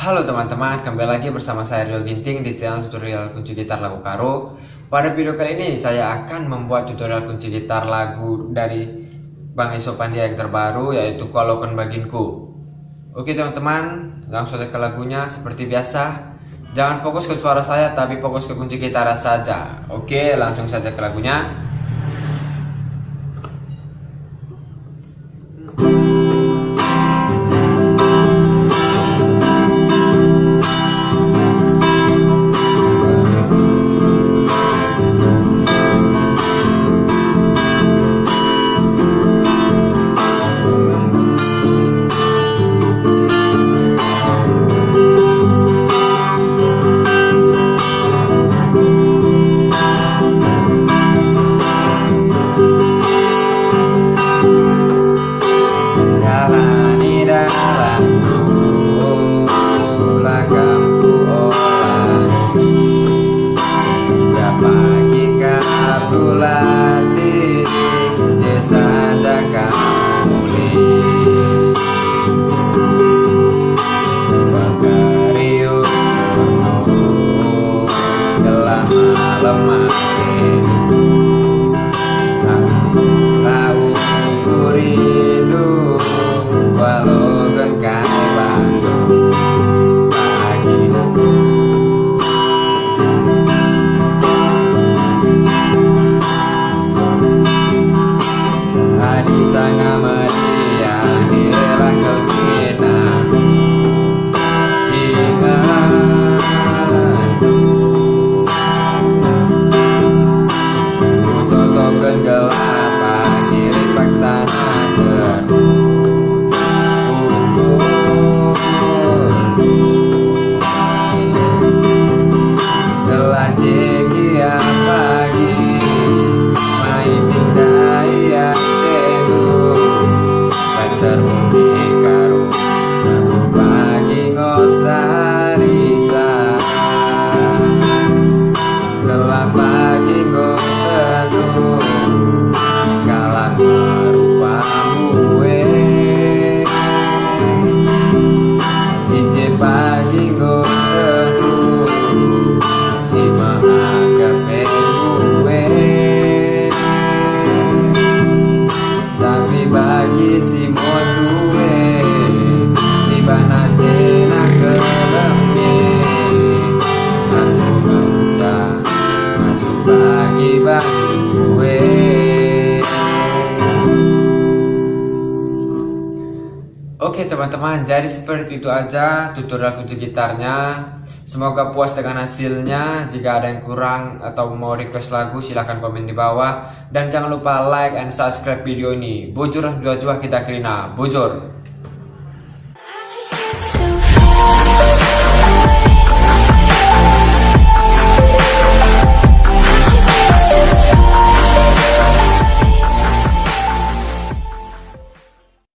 Halo teman-teman, kembali lagi bersama saya Rio Ginting di channel tutorial kunci gitar lagu Karo. Pada video kali ini saya akan membuat tutorial kunci gitar lagu dari Bang Esopandia yang terbaru, yaitu Kualokan Baginku. Oke teman-teman, langsung saja ke lagunya. Seperti biasa, jangan fokus ke suara saya tapi fokus ke kunci gitar saja. Oke, langsung saja ke lagunya. Oke teman-teman, jadi seperti itu aja tutorial kunci gitarnya. Semoga puas dengan hasilnya. Jika ada yang kurang atau mau request lagu, silahkan komen di bawah. Dan jangan lupa like and subscribe video ini. Bojor jua kita kerina, bojor.